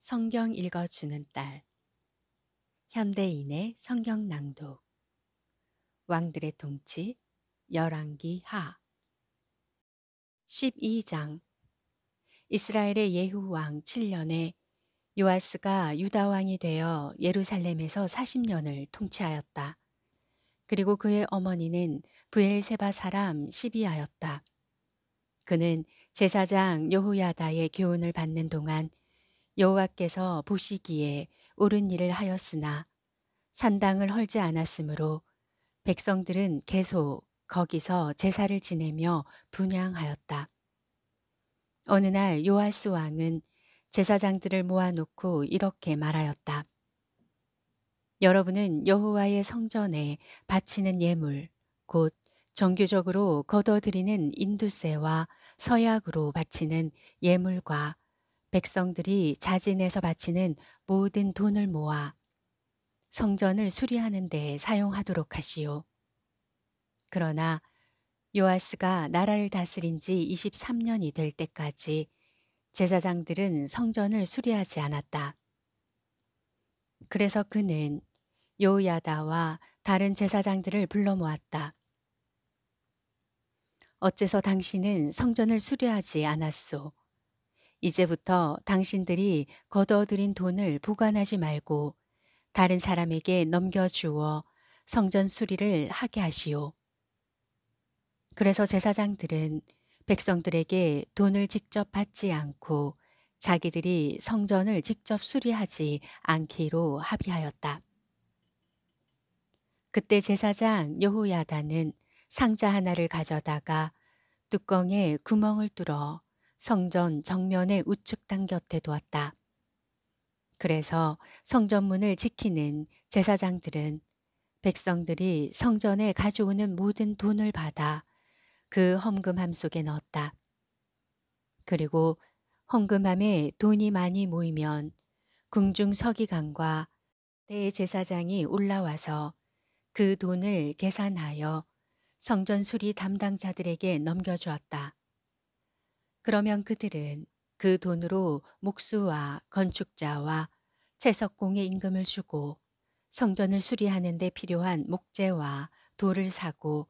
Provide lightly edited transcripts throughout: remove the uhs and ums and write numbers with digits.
성경 읽어주는 딸. 현대인의 성경 낭독. 왕들의 통치. 열왕기 하. 12장. 이스라엘의 예후 왕 7년에 요아스가 유다 왕이 되어 예루살렘에서 40년을 통치하였다. 그리고 그의 어머니는 브엘세바 사람 시비아였다. 그는 제사장 여호야다의 교훈을 받는 동안 여호와께서 보시기에 옳은 일을 하였으나 산당을 헐지 않았으므로 백성들은 계속 거기서 제사를 지내며 분향하였다. 어느 날 요아스 왕은 제사장들을 모아놓고 이렇게 말하였다. 여러분은 여호와의 성전에 바치는 예물, 곧 정규적으로 거둬들이는 인두세와 서약으로 바치는 예물과 백성들이 자진해서 바치는 모든 돈을 모아 성전을 수리하는 데 사용하도록 하시오. 그러나 요아스가 나라를 다스린 지 23년이 될 때까지 제사장들은 성전을 수리하지 않았다. 그래서 그는 여호야다와 다른 제사장들을 불러 모았다. 어째서 당신은 성전을 수리하지 않았소? 이제부터 당신들이 거둬들인 돈을 보관하지 말고 다른 사람에게 넘겨주어 성전 수리를 하게 하시오. 그래서 제사장들은 백성들에게 돈을 직접 받지 않고 자기들이 성전을 직접 수리하지 않기로 합의하였다. 그때 제사장 여호야다는 상자 하나를 가져다가 뚜껑에 구멍을 뚫어 성전 정면의 우측당 곁에 두었다. 그래서 성전문을 지키는 제사장들은 백성들이 성전에 가져오는 모든 돈을 받아 그 헌금함 속에 넣었다. 그리고 헌금함에 돈이 많이 모이면 궁중 서기관과 대제사장이 올라와서 그 돈을 계산하여 성전 수리 담당자들에게 넘겨주었다. 그러면 그들은 그 돈으로 목수와 건축자와 채석공의 임금을 주고 성전을 수리하는 데 필요한 목재와 돌을 사고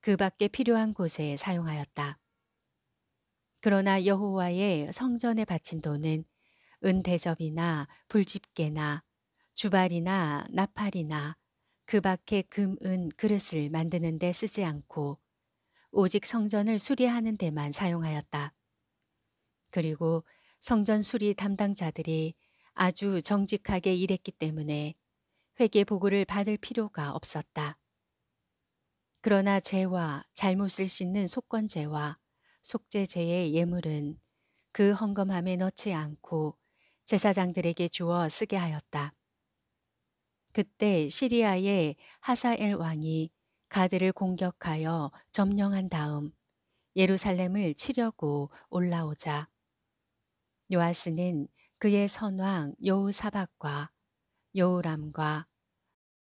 그 밖에 필요한 곳에 사용하였다. 그러나 여호와의 성전에 바친 돈은 은대접이나 불집게나 주발이나 나팔이나 그 밖에 금, 은, 그릇을 만드는 데 쓰지 않고 오직 성전을 수리하는 데만 사용하였다. 그리고 성전 수리 담당자들이 아주 정직하게 일했기 때문에 회개 보고를 받을 필요가 없었다. 그러나 죄와 잘못을 씻는 속건제와 속죄제의 예물은 그 헌금함에 넣지 않고 제사장들에게 주어 쓰게 하였다. 그때 시리아의 하사엘 왕이 가드를 공격하여 점령한 다음 예루살렘을 치려고 올라오자 요아스는 그의 선왕 여호사밧과 여호람과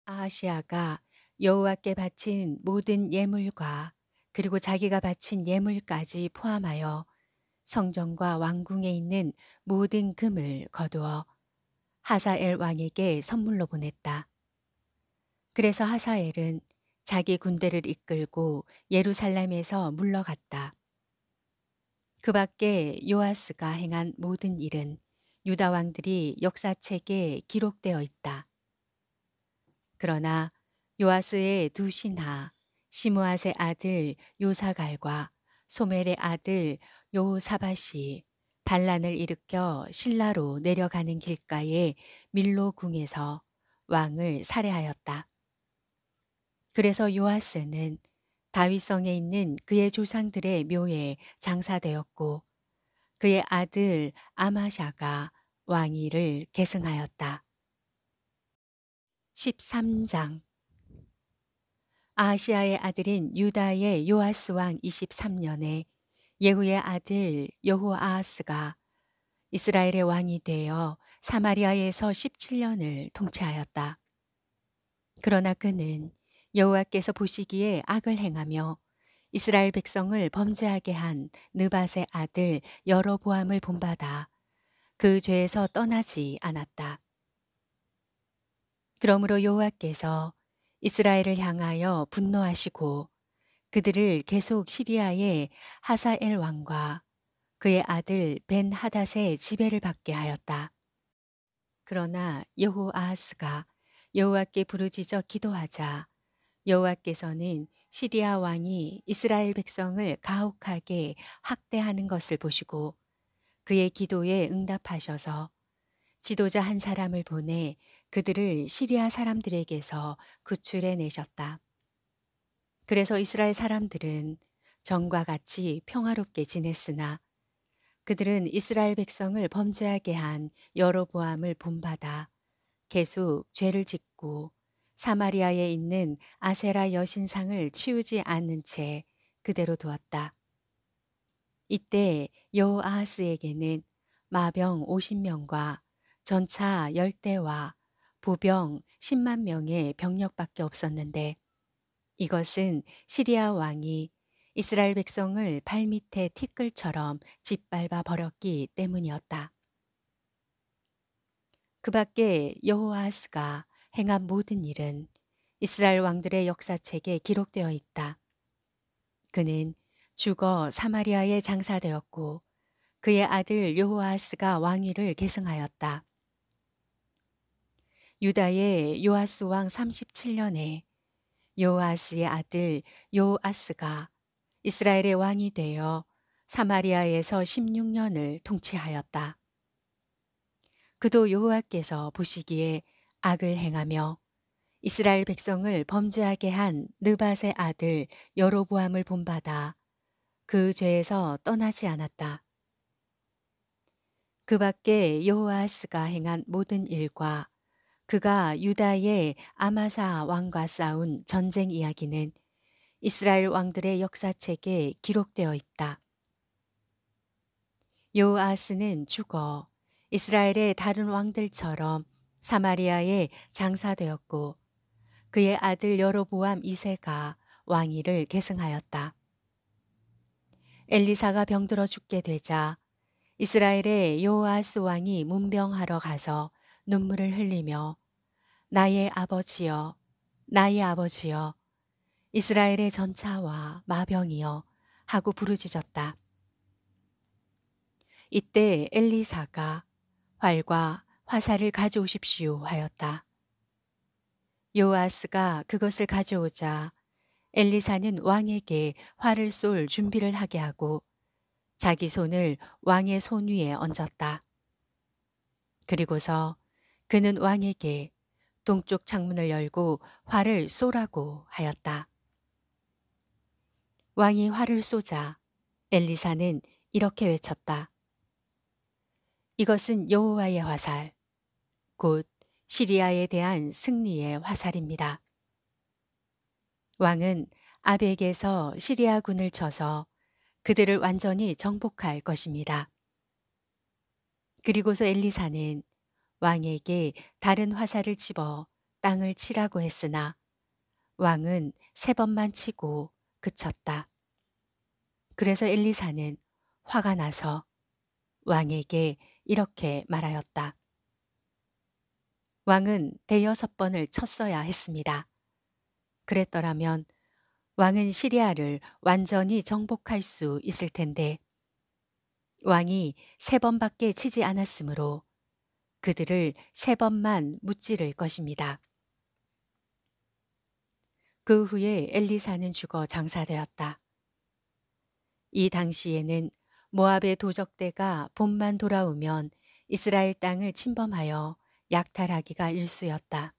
아하시아가 여호와께 바친 모든 예물과 그리고 자기가 바친 예물까지 포함하여 성전과 왕궁에 있는 모든 금을 거두어 하사엘 왕에게 선물로 보냈다. 그래서 하사엘은 자기 군대를 이끌고 예루살렘에서 물러갔다. 그 밖에 요아스가 행한 모든 일은 유다 왕들이 역사책에 기록되어 있다. 그러나 요아스의 두 신하 시므앗의 아들 요사갈과 소멜의 아들 여호사밧이 반란을 일으켜 실라로 내려가는 길가의 밀로 궁에서 왕을 살해하였다. 그래서 요아스는 다윗성에 있는 그의 조상들의 묘에 장사되었고 그의 아들 아마샤가 왕위를 계승하였다. 13장. 아하시아의 아들인 유다의 요아스 왕 23년에 예후의 아들 여호아하스가 이스라엘의 왕이 되어 사마리아에서 17년을 통치하였다. 그러나 그는 여호와께서 보시기에 악을 행하며 이스라엘 백성을 범죄하게 한 느밧의 아들 여로보암을 본받아 그 죄에서 떠나지 않았다. 그러므로 여호와께서 이스라엘을 향하여 분노하시고 그들을 계속 시리아의 하사엘 왕과 그의 아들 벤 하닷의 지배를 받게 하였다. 그러나 여호아하스가 여호와께 부르짖어 기도하자 여호와께서는 시리아 왕이 이스라엘 백성을 가혹하게 학대하는 것을 보시고 그의 기도에 응답하셔서 지도자 한 사람을 보내 그들을 시리아 사람들에게서 구출해 내셨다. 그래서 이스라엘 사람들은 전과 같이 평화롭게 지냈으나 그들은 이스라엘 백성을 범죄하게 한 여로보암을 본받아 계속 죄를 짓고 사마리아에 있는 아세라 여신상을 치우지 않는 채 그대로 두었다. 이때 여호아하스에게는 마병 50명과 전차 10대와 보병 10만 명의 병력밖에 없었는데 이것은 시리아 왕이 이스라엘 백성을 발밑에 티끌처럼 짓밟아 버렸기 때문이었다. 그 밖에 여호아하스가 행한 모든 일은 이스라엘 왕들의 역사책에 기록되어 있다. 그는 죽어 사마리아에 장사되었고 그의 아들 여호아하스가 왕위를 계승하였다. 유다의 요아스 왕 37년에 여호아스의 아들 요아스가 이스라엘의 왕이 되어 사마리아에서 16년을 통치하였다. 그도 여호와께서 보시기에 악을 행하며 이스라엘 백성을 범죄하게 한 느밧의 아들 여로보암을 본받아 그 죄에서 떠나지 않았다. 그 밖에 여호아스가 행한 모든 일과 그가 유다의 아마사 왕과 싸운 전쟁 이야기는 이스라엘 왕들의 역사책에 기록되어 있다. 여호아스는 죽어 이스라엘의 다른 왕들처럼 사마리아에 장사되었고 그의 아들 여로보암 2세가 왕위를 계승하였다. 엘리사가 병들어 죽게 되자 이스라엘의 여호아스 왕이 문병하러 가서 눈물을 흘리며 나의 아버지여, 나의 아버지여, 이스라엘의 전차와 마병이여 하고 부르짖었다. 이때 엘리사가 활과 화살을 가져오십시오 하였다. 요아스가 그것을 가져오자 엘리사는 왕에게 활을 쏠 준비를 하게 하고 자기 손을 왕의 손 위에 얹었다. 그리고서 그는 왕에게 동쪽 창문을 열고 활을 쏘라고 하였다. 왕이 활을 쏘자 엘리사는 이렇게 외쳤다. 이것은 여호와의 화살, 곧 시리아에 대한 승리의 화살입니다. 왕은 아벡에서 시리아군을 쳐서 그들을 완전히 정복할 것입니다. 그리고서 엘리사는 왕에게 다른 화살을 집어 땅을 치라고 했으나 왕은 3번만 치고 그쳤다. 그래서 엘리사는 화가 나서 왕에게 이렇게 말하였다. 왕은 6번을 쳤어야 했습니다. 그랬더라면 왕은 시리아를 완전히 정복할 수 있을 텐데 왕이 3번밖에 치지 않았으므로 그들을 3번만 무찌를 것입니다. 그 후에 엘리사는 죽어 장사되었다. 이 당시에는 모압의 도적대가 봄만 돌아오면 이스라엘 땅을 침범하여 약탈하기가 일쑤였다.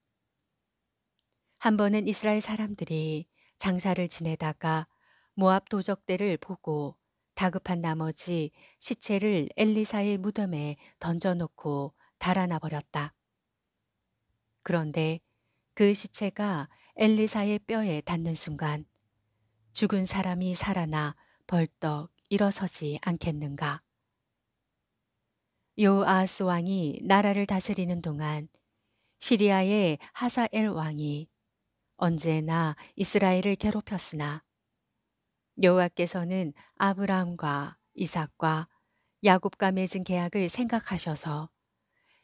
한 번은 이스라엘 사람들이 장사를 지내다가 모압 도적대를 보고 다급한 나머지 시체를 엘리사의 무덤에 던져놓고 달아나 버렸다. 그런데 그 시체가 엘리사의 뼈에 닿는 순간 죽은 사람이 살아나 벌떡 일어서지 않겠는가. 요아스 왕이 나라를 다스리는 동안 시리아의 하사엘 왕이 언제나 이스라엘을 괴롭혔으나 여호와께서는 아브라함과 이삭과 야곱과 맺은 계약을 생각하셔서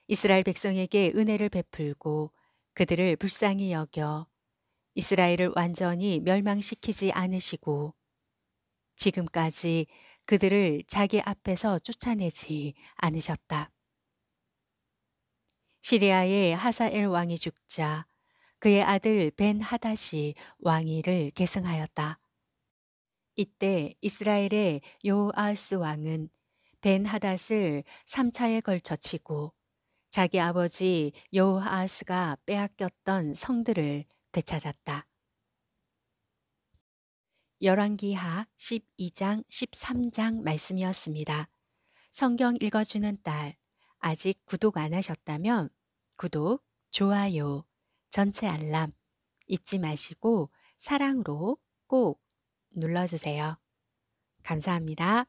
이스라엘 백성에게 은혜를 베풀고 그들을 불쌍히 여겨 이스라엘을 완전히 멸망시키지 않으시고 지금까지 그들을 자기 앞에서 쫓아내지 않으셨다. 시리아의 하사엘 왕이 죽자 그의 아들 벤 하닷이 왕위를 계승하였다. 이때 이스라엘의 요아스 왕은 벤 하닷을 3차에 걸쳐 치고 자기 아버지 여호아스가 빼앗겼던 성들을 되찾았다. 열왕기하 12장 13장 말씀이었습니다. 성경 읽어주는 딸, 아직 구독 안 하셨다면 구독, 좋아요, 전체 알람 잊지 마시고 사랑으로 꼭 눌러주세요. 감사합니다.